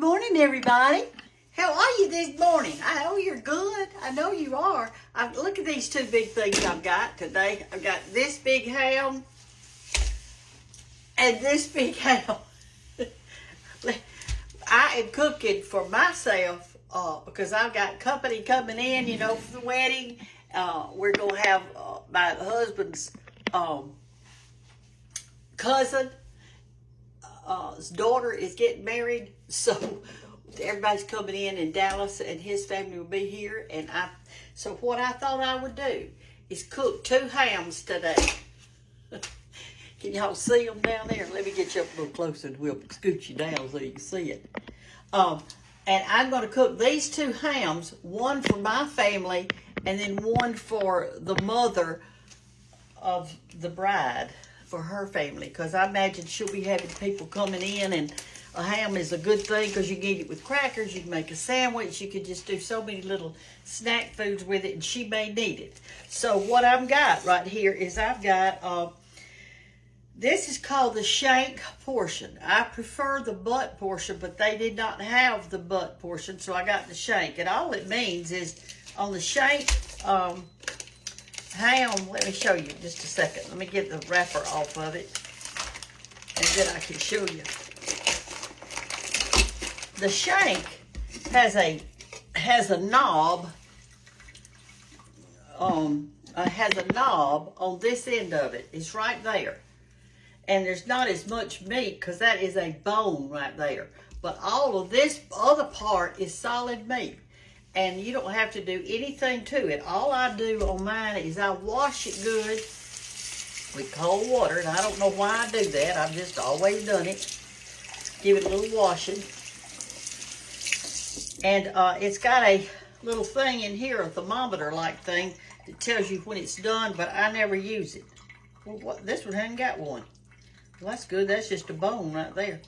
morning, everybody. How are you this morning? I know you're good. I know you are. Look at these two big things I've got today. I've got this big ham and this big ham. I am cooking for myself because I've got company coming in, you know, for the wedding. We're going to have my husband's cousin. His daughter is getting married, so everybody's coming in Dallas, and his family will be here. And so what I thought I would do is cook 2 hams today. Can y'all see them down there? Let me get you up a little closer, and we'll scoot you down so you can see it. And I'm going to cook these 2 hams, one for my family, and then one for the mother of the bride, for her family, because I imagine she'll be having people coming in, and a ham is a good thing because you can eat it with crackers, you can make a sandwich, you can just do so many little snack foods with it, and she may need it. So what I've got right here is I've got, this is called the shank portion. I prefer the butt portion, but they did not have the butt portion, so I got the shank. And all it means is on the shank, ham, let me show you just a second. Let me get the wrapper off of it, and then I can show you. The shank has a knob. Has a knob on this end of it. It's right there, and there's not as much meat because that is a bone right there. But all of this other part is solid meat. And you don't have to do anything to it. All I do on mine is I wash it good with cold water. And I don't know why I do that. I've just always done it. Give it a little washing. And it's got a little thing in here, a thermometer-like thing, that tells you when it's done, but I never use it. Well, this one hasn't got one. Well, that's good. That's just a bone right there.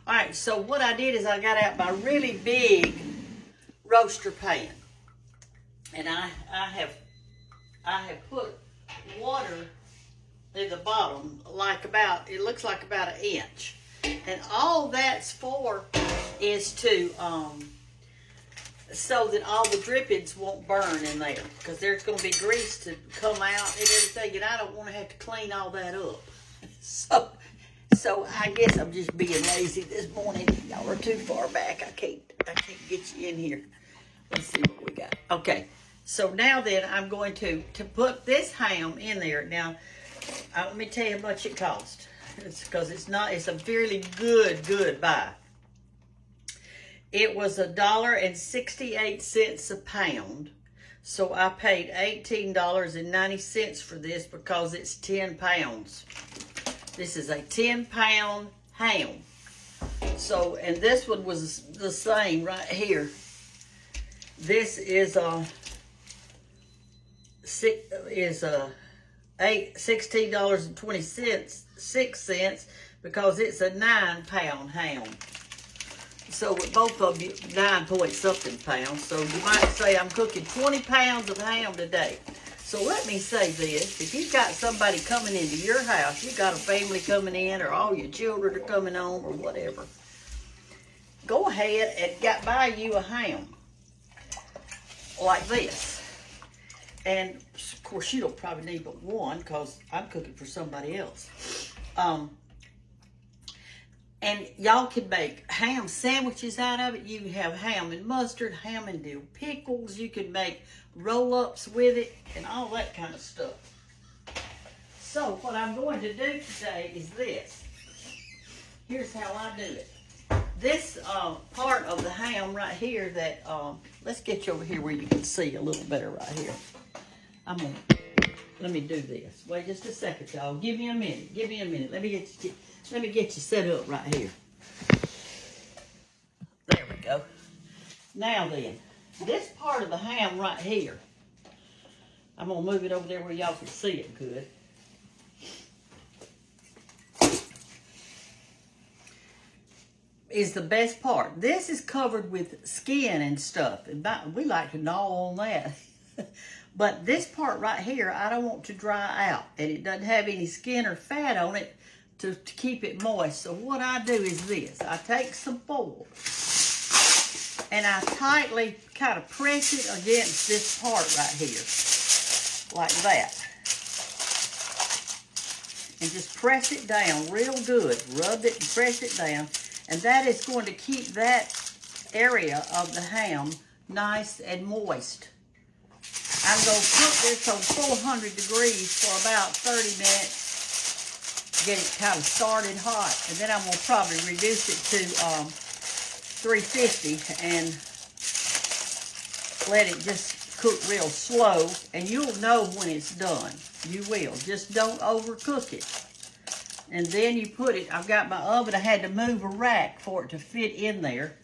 All right, so what I did is I got out my really big roaster pan, and I have put water in the bottom, like about, it looks like about 1 inch, and all that's for is to so that all the drippings won't burn in there, because there's going to be grease to come out and everything, and I don't want to have to clean all that up. So I guess I'm just being lazy this morning. Y'all are too far back. I can't get you in here. Let's see what we got. Okay, so now then I'm going to put this ham in there. Now, let me tell you how much it cost. It's because it's a fairly good buy. It was $1.68 a pound. So I paid $18.90 for this because it's 10 pounds. This is a 10-pound ham. So, and this one was the same right here. This is $16.26 because it's a 9-pound ham. So with both of you, 9 point something pounds. So you might say I'm cooking 20 pounds of ham today. So let me say this: if you've got somebody coming into your house, you've got a family coming in, or all your children are coming home, or whatever, go ahead and buy you a ham like this. And of course you don't probably need but one because I'm cooking for somebody else. And y'all can make ham sandwiches out of it. You can have ham and mustard, ham and dill pickles. You can make roll-ups with it and all that kind of stuff. So what I'm going to do today is this. Here's how I do it. This part of the ham right here that, let's get you over here where you can see a little better right here. Let me do this. Wait just a second, y'all. Give me a minute. Give me a minute. Let me get you set up right here. There we go. Now then, this part of the ham right here, I'm going to move it over there where y'all can see it good. Is the best part. This is covered with skin and stuff, and we like to gnaw on that. But this part right here, I don't want to dry out, and it doesn't have any skin or fat on it to keep it moist. So what I do is this. I take some foil and I tightly kind of press it against this part right here, like that. And just press it down real good. Rub it and press it down. And that is going to keep that area of the ham nice and moist. I'm going to cook this on 400 degrees for about 30 minutes. Get it kind of started hot. And then I'm going to probably reduce it to 350 and let it just cook real slow. And you'll know when it's done. You will. Just don't overcook it. And then you put it, I've got my oven, I had to move a rack for it to fit in there.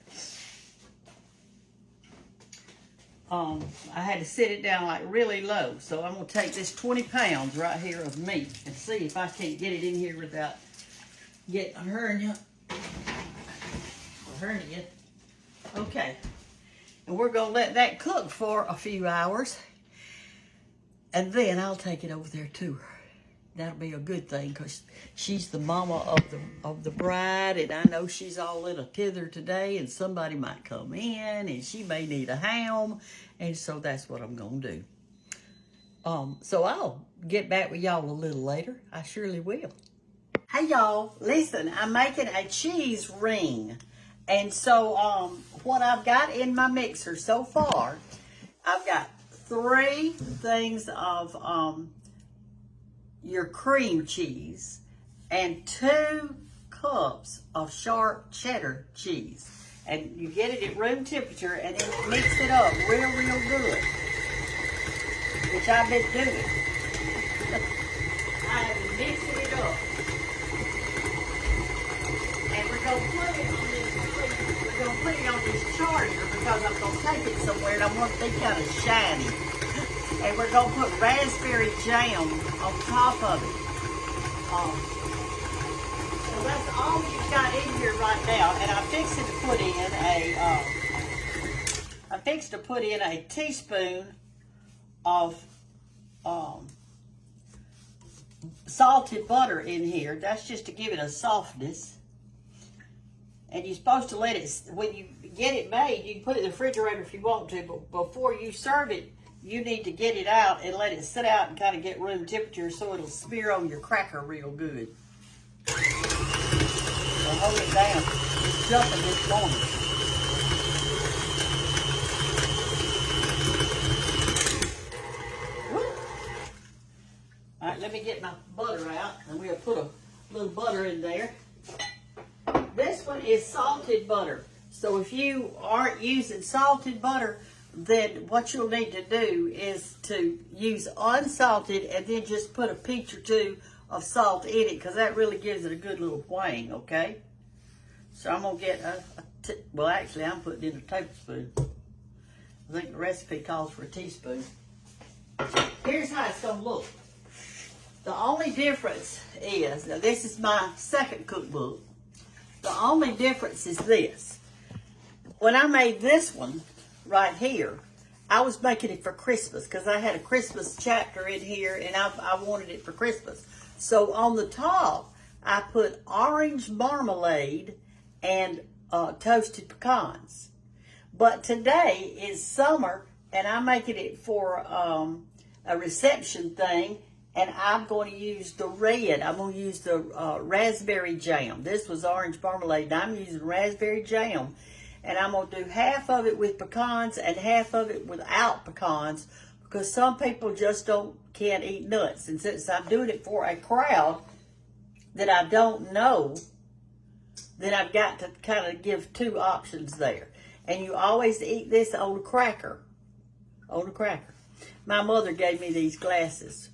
I had to sit it down like really low. So I'm going to take this 20 pounds right here of meat and see if I can't get it in here without getting a hernia. Okay. And we're going to let that cook for a few hours. And then I'll take it over there to her. That'll be a good thing because she's the mama of the bride, and I know she's all in a tither today, and somebody might come in, and she may need a ham, and so that's what I'm gonna do. So I'll get back with y'all a little later. I surely will. Hey y'all, listen, I'm making a cheese ring, and so what I've got in my mixer so far, I've got 3 things of your cream cheese and 2 cups of sharp cheddar cheese. And you get it at room temperature and then mix it up real good, which I've been doing. I have been mixing it up. And we're going to put it on this charger because I'm going to take it somewhere and I want it to be kind of shiny. And we're going to put raspberry jam on top of it. So that's all you've got in here right now. And I'm fixing to put in a teaspoon of salted butter in here. That's just to give it a softness. And you're supposed to let it, when you get it made, you can put it in the refrigerator if you want to, but before you serve it, you need to get it out and let it sit out and kind of get room temperature so it'll smear on your cracker real good. So hold it down. It's jumping this morning. Woo. All right, let me get my butter out and we'll put a little butter in there. This one is salted butter. So if you aren't using salted butter, then what you'll need to do is to use unsalted and then just put a pinch or 2 of salt in it because that really gives it a good little whang, okay? So I'm going to get well, actually, I'm putting in a tablespoon. I think the recipe calls for a teaspoon. Here's how it's going to look. The only difference is, now this is my second cookbook. The only difference is this. When I made this one, right here, I was making it for Christmas because I had a Christmas chapter in here and I wanted it for Christmas. So on the top, I put orange marmalade and toasted pecans. But today is summer and I'm making it for a reception thing, and I'm going to use the red. I'm going to use the raspberry jam. This was orange marmalade, and I'm using raspberry jam. And I'm going to do half of it with pecans and half of it without pecans because some people just can't eat nuts. And since I'm doing it for a crowd that I don't know, then I've got to kind of give 2 options there. And you always eat this on a cracker. On a cracker. My mother gave me these glasses.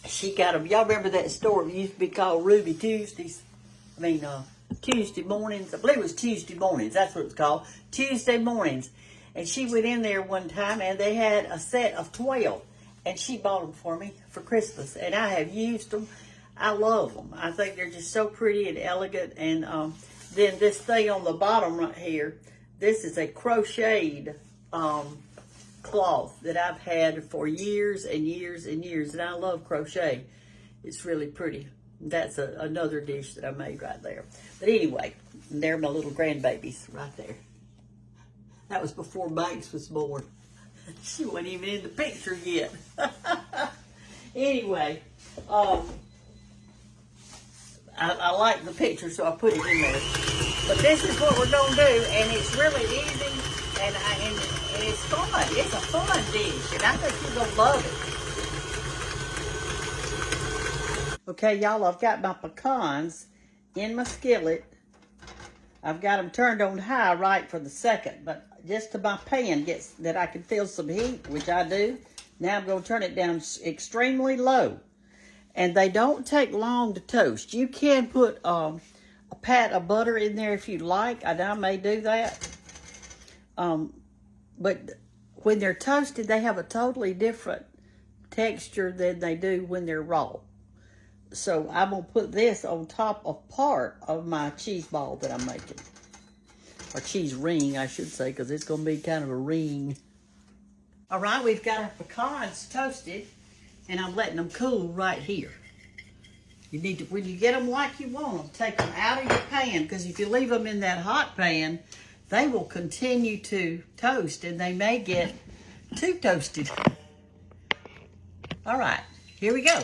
She got them. Y'all remember that store that used to be called Ruby Tuesdays? Tuesday mornings. I believe it was Tuesday mornings. That's what it was called. Tuesday mornings. And she went in there one time and they had a set of 12. And she bought them for me for Christmas. And I have used them. I love them. I think they're just so pretty and elegant. And then this thing on the bottom right here, this is a crocheted cloth that I've had for years and years and years. And I love crochet. It's really pretty. That's another dish that I made right there. But anyway, they're my little grandbabies right there. That was before Banks was born. She wasn't even in the picture yet. Anyway, I like the picture, so I put it in there. But this is what we're going to do, and it's really easy, and it's fun. It's a fun dish, and I think you're going to love it. Okay, y'all, I've got my pecans in my skillet. I've got them turned on high right for the second, but just to my pan gets that I can feel some heat, which I do. Now I'm going to turn it down extremely low. And they don't take long to toast. You can put a pat of butter in there if you like. I may do that. But when they're toasted, they have a totally different texture than they do when they're raw. So I'm going to put this on top of part of my cheese ball that I'm making. Or cheese ring, I should say, because it's going to be kind of a ring. All right, we've got our pecans toasted, and I'm letting them cool right here. You need to, when you get them like you want them, take them out of your pan, because if you leave them in that hot pan, they will continue to toast, and they may get too toasted. All right, here we go.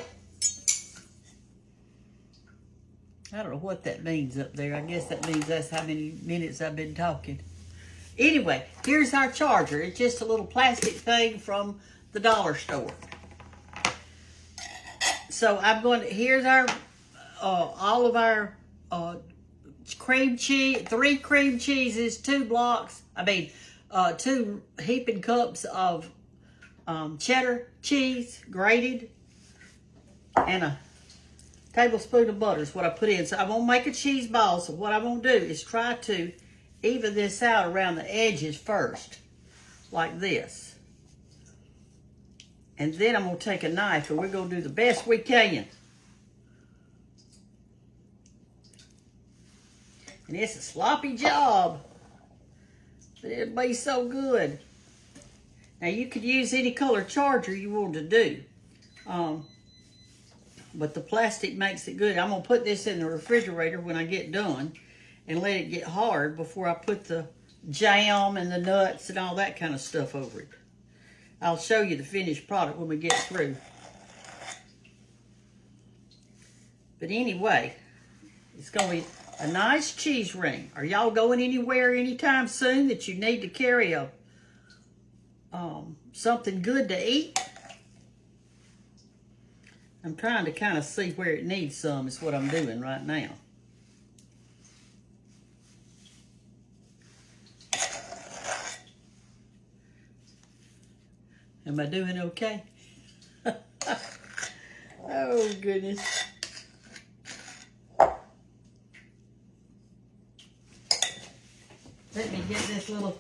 I don't know what that means up there. I guess that means that's how many minutes I've been talking. Anyway, here's our charger. It's just a little plastic thing from the dollar store. So I'm going to, here's our, all of our cream cheese, 3 cream cheeses, 2 blocks, 2 heaping cups of cheddar cheese, grated, and a tablespoon of butter is what I put in. So I'm going to make a cheese ball. So what I'm going to do is try to even this out around the edges first, like this. And then I'm going to take a knife and we're going to do the best we can. And it's a sloppy job, but it'll be so good. Now you could use any color charger you want to do. But the plastic makes it good. I'm going to put this in the refrigerator when I get done and let it get hard before I put the jam and the nuts and all that kind of stuff over it. I'll show you the finished product when we get through. But anyway, it's going to be a nice cheese ring. Are y'all going anywhere anytime soon that you need to carry a something good to eat? I'm trying to kind of see where it needs some is what I'm doing right now. Am I doing okay? Oh, goodness. Let me get this little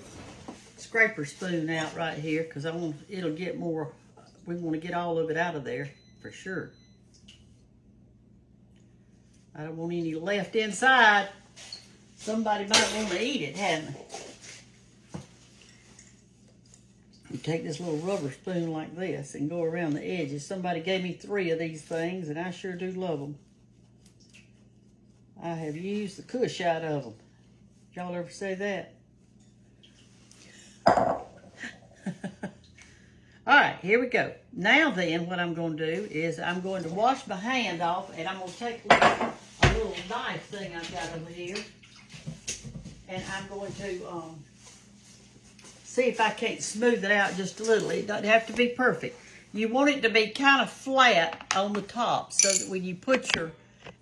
scraper spoon out right here because it'll get more, we want to get all of it out of there. For sure. I don't want any left inside. Somebody might want to eat it, hadn't they? You take this little rubber spoon like this and go around the edges. Somebody gave me 3 of these things, and I sure do love them. I have used the cush out of them. Y'all ever say that? All right, here we go. Now then, what I'm going to do is I'm going to wash my hand off, and I'm going to take a little knife thing I've got over here, and I'm going to see if I can't smooth it out just a little. It doesn't have to be perfect. You want it to be kind of flat on the top so that when you put your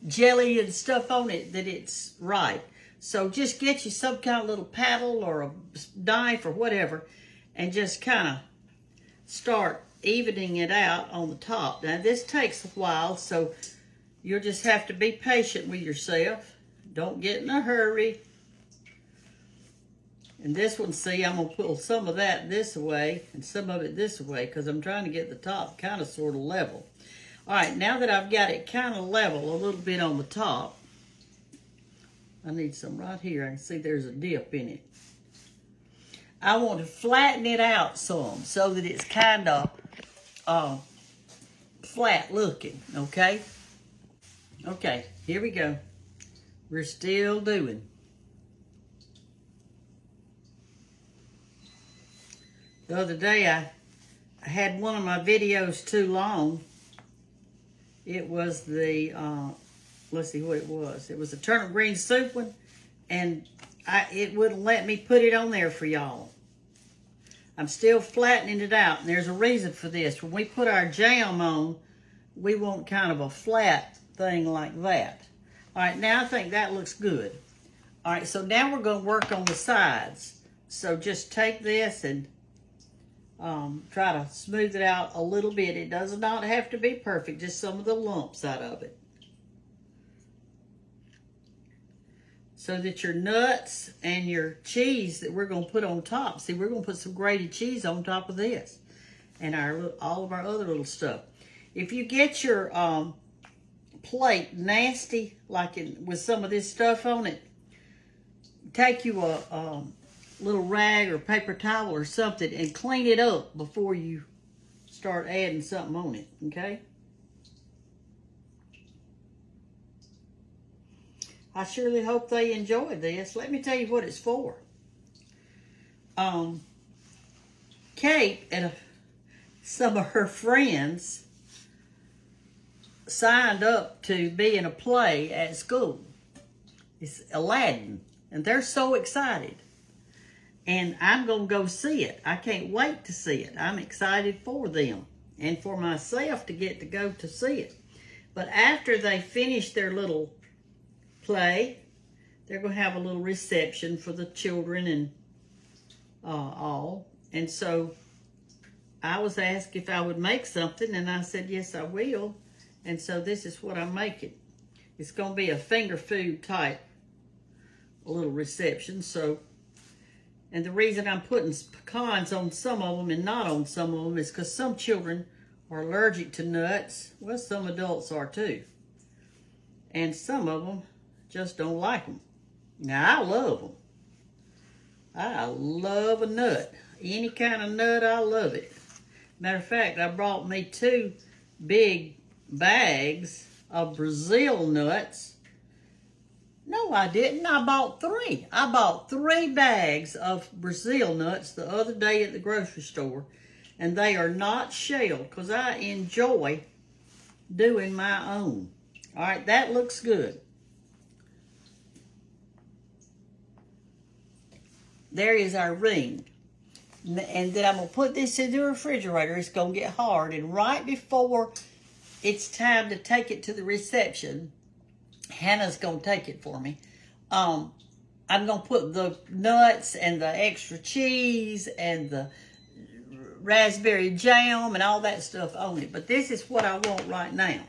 jelly and stuff on it, that it's right. So just get you some kind of little paddle or a knife or whatever, and just kind of start evening it out on the top. Now this takes a while, so you'll just have to be patient with yourself. Don't get in a hurry. And this one, see, I'm going to pull some of that this way and some of it this way because I'm trying to get the top kind of sort of level. All right, now that I've got it kind of level a little bit on the top, I need some right here. I can see there's a dip in it. I want to flatten it out some so that it's kind of flat looking, okay? Okay, here we go. We're still doing. The other day I had one of my videos too long. It was the, let's see what it was. It was the turnip green soup one, and it wouldn't let me put it on there for y'all. I'm still flattening it out, and there's a reason for this. When we put our jam on, we want kind of a flat thing like that. All right, now I think that looks good. All right, so now we're going to work on the sides. So just take this and try to smooth it out a little bit. It does not have to be perfect, just some of the lumps out of it. So that your nuts and your cheese that we're going to put on top. See, we're going to put some grated cheese on top of this. And all of our other little stuff. If you get your plate nasty, like with some of this stuff on it, take you a little rag or paper towel or something and clean it up before you start adding something on it, okay? I surely hope they enjoy this. Let me tell you what it's for. Kate and some of her friends signed up to be in a play at school. It's Aladdin, and they're so excited. And I'm going to go see it. I can't wait to see it. I'm excited for them and for myself to get to go to see it. But after they finish their little play, they're going to have a little reception for the children and all. And so I was asked if I would make something, and I said, yes, I will. And so this is what I'm making. It's going to be a finger food type little reception. So, and the reason I'm putting pecans on some of them and not on some of them is because some children are allergic to nuts. Well, some adults are too. And some of them just don't like them. Now, I love them. I love a nut. Any kind of nut, I love it. Matter of fact, I brought me 2 big bags of Brazil nuts. No, I didn't. I bought 3. I bought 3 bags of Brazil nuts the other day at the grocery store. And they are not shelled because I enjoy doing my own. All right, that looks good. There is our ring. And then I'm going to put this in the refrigerator. It's going to get hard. And right before it's time to take it to the reception, Hannah's going to take it for me. I'm going to put the nuts and the extra cheese and the raspberry jam and all that stuff on it. But this is what I want right now.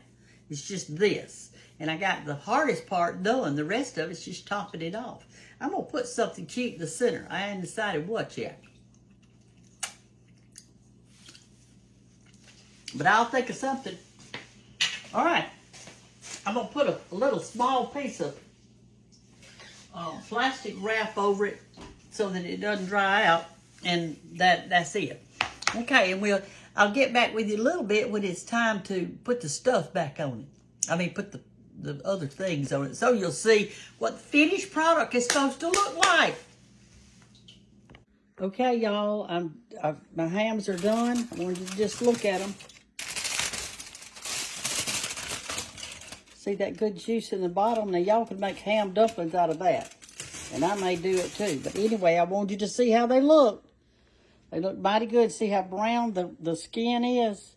It's just this. And I got the hardest part done. The rest of it's just topping it off. I'm going to put something cute in the center. I haven't decided what yet. But I'll think of something. All right. I'm going to put a little small piece of plastic wrap over it so that it doesn't dry out. And that's it. Okay, and I'll get back with you a little bit when it's time to put the stuff back on it. I mean, put the other things on it. So you'll see what the finished product is supposed to look like. Okay, y'all, my hams are done. I want you to just look at them. See that good juice in the bottom? Now, y'all can make ham dumplings out of that. And I may do it too. But anyway, I want you to see how they look. They look mighty good. See how brown the skin is?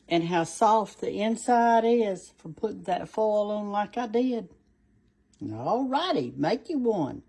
And how soft the inside is from putting that foil on like I did. All righty, make you one.